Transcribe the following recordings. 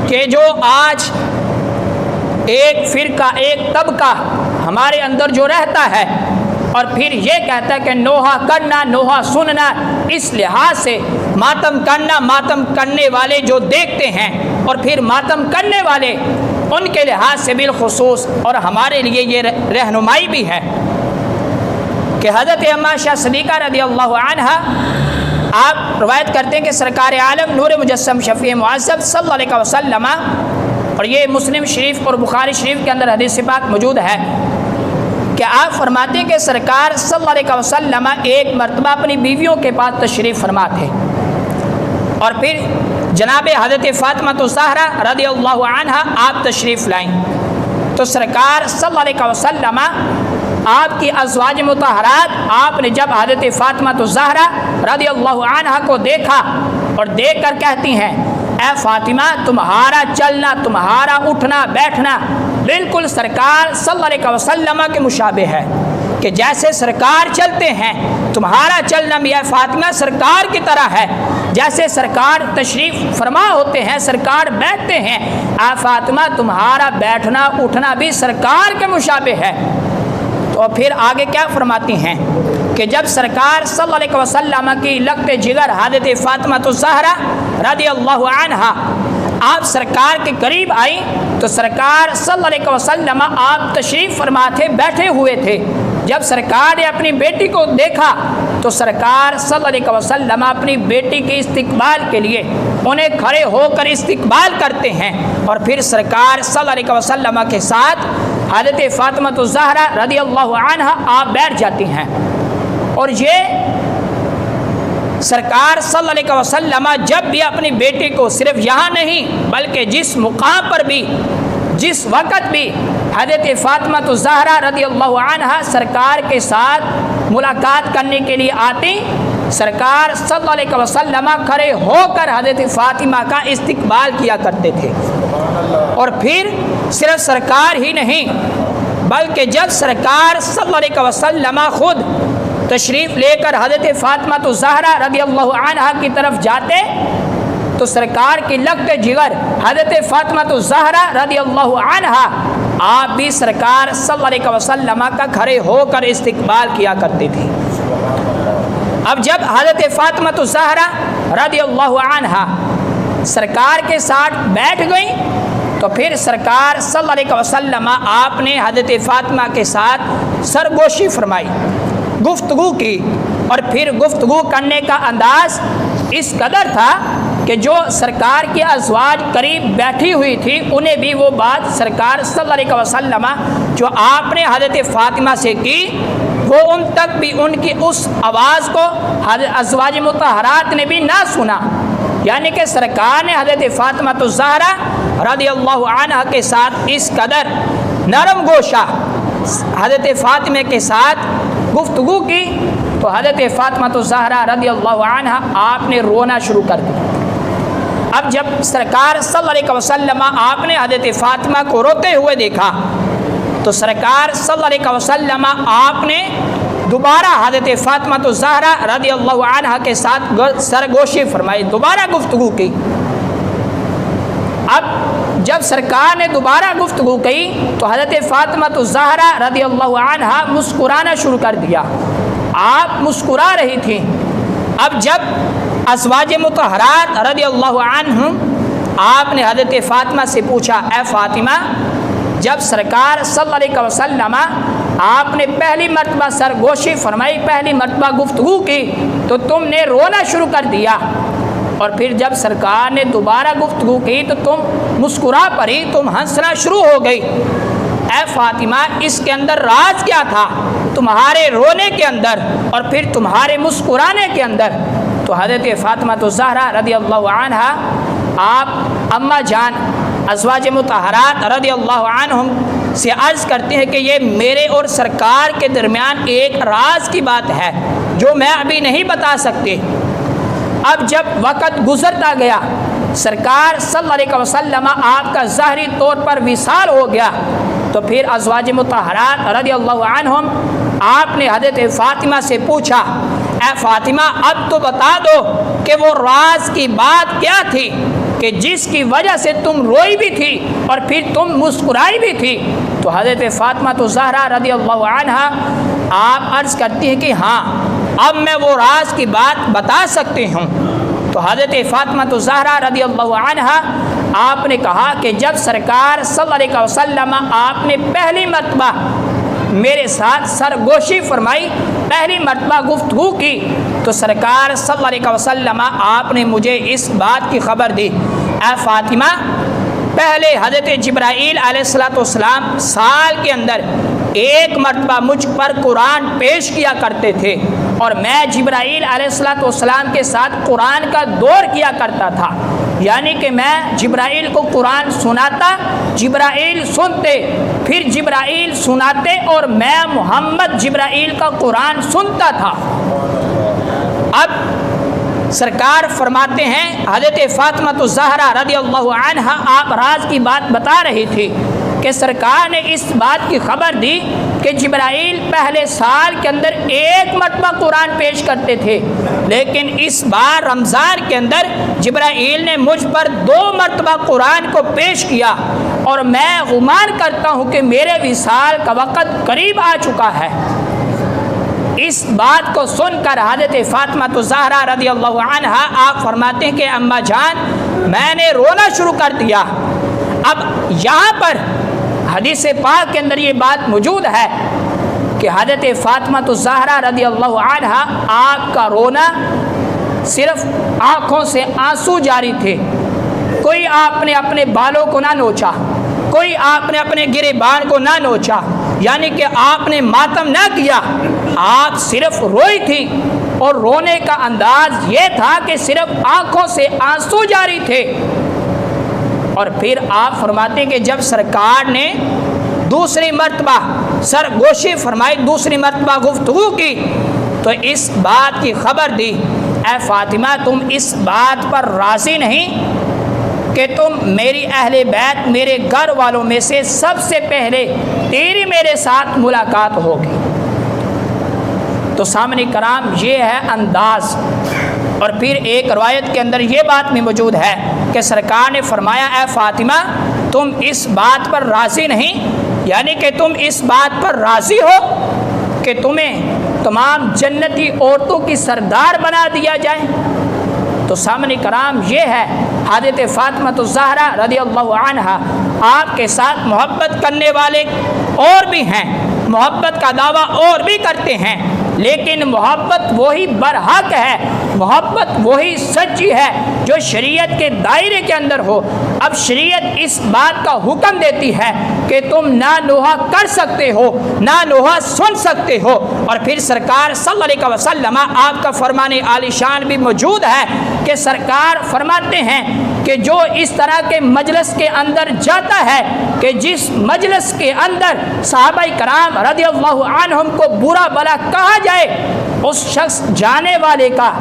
کہ جو آج ایک فرقہ، ایک طبقہ ہمارے اندر جو رہتا ہے اور پھر یہ کہتا ہے کہ نوحہ کرنا، نوحہ سننا، اس لحاظ سے ماتم کرنا، ماتم کرنے والے جو دیکھتے ہیں اور پھر ماتم کرنے والے ان کے لحاظ سے بالخصوص، اور ہمارے لیے یہ رہنمائی بھی ہے کہ حضرت اماں شاہ صدیقہ رضی اللہ عنہ آپ روایت کرتے ہیں کہ سرکار عالم نور مجسم شفیع معظم صلی اللہ علیہ وسلم، اور یہ مسلم شریف اور بخاری شریف کے اندر حدیث پاک موجود ہے کہ آپ فرماتے ہیں کہ سرکار صلی اللہ علیہ وسلم ایک مرتبہ اپنی بیویوں کے پاس تشریف فرما تھے، اور پھر جناب حضرت فاطمہ الزہرا رضی اللہ عنہا آپ تشریف لائیں، تو سرکار صلی اللہ علیہ وسلم آپ کی ازواج مطہرات، آپ نے جب حضرت فاطمہ الزہرا رضی اللہ عنہا کو دیکھا اور دیکھ کر کہتی ہیں اے فاطمہ تمہارا چلنا، تمہارا اٹھنا بیٹھنا بالکل سرکار صلی اللہ علیہ وسلم کے مشابہ ہے، کہ جیسے سرکار چلتے ہیں تمہارا چلنا بھی اے فاطمہ سرکار کی طرح ہے، جیسے سرکار تشریف فرما ہوتے ہیں سرکار بیٹھتے ہیں، اے فاطمہ تمہارا بیٹھنا اٹھنا بھی سرکار کے مشابہ ہے۔ تو پھر آگے کیا فرماتی ہیں کہ جب سرکار صلی اللہ علیہ وسلم کی لگتے جگر حضرت فاطمہ الزہرا رضی اللہ عنہا آپ سرکار کے قریب آئی، تو سرکار صلی اللہ علیہ وسلم آپ تشریف فرما تھے، بیٹھے ہوئے تھے، جب سرکار نے اپنی بیٹی کو دیکھا تو سرکار صلی اللہ علیہ وسلم اپنی بیٹی کے استقبال کے لیے انہیں کھڑے ہو کر استقبال کرتے ہیں، اور پھر سرکار صلی اللہ علیہ وسلم کے ساتھ حضرت فاطمہ الزہرا رضی اللہ عنہا آپ بیٹھ جاتی ہیں۔ اور یہ سرکار صلی اللہ علیہ وسلم جب بھی اپنی بیٹی کو صرف یہاں نہیں بلکہ جس مقام پر بھی جس وقت بھی حضرت فاطمہ الزہرا رضی اللہ عنہا سرکار کے ساتھ ملاقات کرنے کے لیے آتی، سرکار صلی اللہ علیہ وسلم کھڑے ہو کر حضرت فاطمہ کا استقبال کیا کرتے تھے۔ اور پھر صرف سرکار ہی نہیں بلکہ جب سرکار صلی اللہ علیہ وسلم خود تشریف لے کر حضرت فاطمہ الزہرا رضی اللہ عنہا کی طرف جاتے تو سرکار کی لگتے جگر حضرت فاطمہ الزہرا رضی اللہ عنہا آپ بھی سرکار صلی اللہ علیہ وسلم کا کھڑے ہو کر استقبال کیا کرتے تھے۔ اب جب حضرت فاطمہ الزہرا رضی اللہ عنہا سرکار کے ساتھ بیٹھ گئیں تو پھر سرکار صلی اللہ علیہ وسلم آپ نے حضرت فاطمہ کے ساتھ سرگوشی فرمائی، گفتگو کی، اور پھر گفتگو کرنے کا انداز اس قدر تھا کہ جو سرکار کی ازواج قریب بیٹھی ہوئی تھی انہیں بھی وہ بات سرکار صلی اللہ علیہ وسلم جو آپ نے حضرت فاطمہ سے کی وہ ان تک بھی ان کی اس آواز کو ازواج مطہرات نے بھی نہ سنا، یعنی کہ سرکار نے حضرت فاطمہ الزہرا رضی اللہ عنہ کے ساتھ اس قدر نرم گوشہ حضرت فاطمہ کے ساتھ گفتگو کی تو حضرت فاطمہ الزہرا رضی اللہ عنہ آپ نے رونا شروع کر دیا۔ اب جب سرکار صلی اللہ علیہ وسلم آپ نے حضرت فاطمہ کو روتے ہوئے دیکھا تو سرکار صلی اللہ علیہ وسلم آپ نے دوبارہ حضرت فاطمہ الزہرا رضی اللہ عنہ کے ساتھ سرگوشی فرمائی، دوبارہ گفتگو کی۔ اب جب سرکار نے دوبارہ گفتگو کی تو حضرت فاطمہ الزہرا رضی اللہ عنہ مسکرانا شروع کر دیا، آپ مسکرا رہی تھیں۔ اب جب ازواج مطہرات رضی اللہ عنہم آپ نے حضرت فاطمہ سے پوچھا اے فاطمہ جب سرکار صلی اللہ علیہ وسلم آپ نے پہلی مرتبہ سرگوشی فرمائی، پہلی مرتبہ گفتگو کی تو تم نے رونا شروع کر دیا، اور پھر جب سرکار نے دوبارہ گفتگو کی تو تم مسکرا پڑی، تم ہنسنا شروع ہو گئی۔ اے فاطمہ اس کے اندر راز کیا تھا تمہارے رونے کے اندر اور پھر تمہارے مسکرانے کے اندر؟ تو حضرت فاطمہ الزہرا رضی اللہ عنہ آپ اماں جان ازواج مطہرات رضی اللہ عنہم سے عرض کرتے ہیں کہ یہ میرے اور سرکار کے درمیان ایک راز کی بات ہے جو میں ابھی نہیں بتا سکتے۔ اب جب وقت گزرتا گیا سرکار صلی اللہ علیہ وسلم آپ کا ظاہری طور پر وصال ہو گیا تو پھر ازواج مطہرات رضی اللہ عنہم آپ نے حضرت فاطمہ سے پوچھا اے فاطمہ اب تو بتا دو کہ وہ راز کی بات کیا تھی؟ کہ جس کی وجہ سے تم روئی بھی تھی اور پھر تم مسکرائی بھی تھی؟ تو حضرت فاطمہ الزہرا رضی اللہ عنہا آپ عرض کرتی ہیں کہ ہاں، اب میں وہ راز کی بات بتا سکتی ہوں۔ تو حضرت فاطمہ الزہرا رضی اللہ عنہا آپ نے کہا کہ جب سرکار صلی اللہ علیہ وسلم آپ نے پہلی مرتبہ میرے ساتھ سرگوشی فرمائی، پہلی مرتبہ گفتگو کی، تو سرکار صلی اللہ علیہ وسلم آپ نے مجھے اس بات کی خبر دی، اے فاطمہ، پہلے حضرت جبرائیل علیہ السلام سال کے اندر ایک مرتبہ مجھ پر قرآن پیش کیا کرتے تھے، اور میں جبرائیل علیہ السلام کے ساتھ قرآن کا دور کیا کرتا تھا، یعنی کہ میں جبرائیل کو قرآن سناتا، جبرائیل سنتے، پھر جبرائیل سناتے اور میں محمد جبرائیل کا قرآن سنتا تھا۔ اب سرکار فرماتے ہیں، حضرت فاطمہ الزہرا رضی اللہ عنہا آپ راز کی بات بتا رہی تھی کہ سرکار نے اس بات کی خبر دی کہ جبرائیل پہلے سال کے اندر ایک مرتبہ قرآن پیش کرتے تھے، لیکن اس بار رمضان کے اندر جبرائیل نے مجھ پر 2 مرتبہ قرآن کو پیش کیا، اور میں گمان کرتا ہوں کہ میرے وصال کا وقت قریب آ چکا ہے۔ اس بات کو سن کر حضرت فاطمہ الزہرا رضی اللہ عنہا آپ فرماتے ہیں کہ اماں جان، میں نے رونا شروع کر دیا۔ اب یہاں پر حدیث پاک کے اندر یہ بات موجود ہے کہ حضرت فاطمہ الزہرا رضی اللہ عنہا آپ کا رونا صرف آنکھوں سے آنسو جاری تھے، کوئی آپ نے اپنے بالوں کو نہ نوچا، کوئی آپ نے اپنے گریبان کو نہ نوچا، یعنی کہ آپ نے ماتم نہ کیا، آپ صرف روئی تھی، اور رونے کا انداز یہ تھا کہ صرف آنکھوں سے آنسو جاری تھے۔ اور پھر آپ فرماتے ہیں کہ جب سرکار نے دوسری مرتبہ سرگوشی فرمائی، دوسری مرتبہ گفتگو کی، تو اس بات کی خبر دی، اے فاطمہ، تم اس بات پر راضی نہیں کہ تم میری اہل بیت، میرے گھر والوں میں سے سب سے پہلے تیری میرے ساتھ ملاقات ہوگی؟ تو سامنے کرام یہ ہے انداز۔ اور پھر ایک روایت کے اندر یہ بات بھی موجود ہے کہ سرکار نے فرمایا، اے فاطمہ، تم اس بات پر راضی نہیں، یعنی کہ تم اس بات پر راضی ہو کہ تمہیں تمام جنتی عورتوں کی سردار بنا دیا جائے؟ تو سامنے کرام یہ ہے حضرت فاطمہ الزہرا رضی اللہ عنہا آپ کے ساتھ محبت کرنے والے اور بھی ہیں، محبت کا دعویٰ اور بھی کرتے ہیں، لیکن محبت وہی برحق ہے، محبت وہی سچی ہے جو شریعت کے دائرے کے اندر ہو۔ اب شریعت اس بات کا حکم دیتی ہے کہ تم نہ نوحہ کر سکتے ہو، نہ نوحہ سن سکتے ہو، اور پھر سرکار صلی اللہ علیہ وسلم آپ کا فرمان عالی شان بھی موجود ہے کہ سرکار فرماتے ہیں کہ جو اس طرح کے مجلس کے اندر جاتا ہے، کہ جس مجلس کے اندر صحابہ کرام رضی اللہ عنہم کو برا بلا کہا جائے، اس شخص جانے والے کا،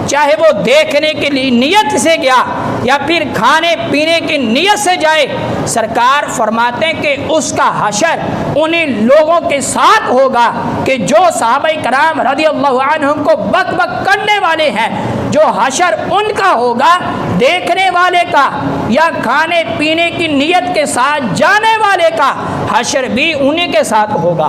چاہے وہ دیکھنے کے لیے نیت سے گیا یا پھر کھانے پینے کی نیت سے جائے، سرکار فرماتے ہیں کہ اس کا حشر انہی لوگوں کے ساتھ ہوگا کہ جو صحابہ کرام رضی اللہ عنہم کو بک بک کرنے والے ہیں۔ جو حشر ان کا ہوگا، دیکھنے والے کا یا کھانے پینے کی نیت کے ساتھ جانے والے کا حشر بھی انہی کے ساتھ ہوگا۔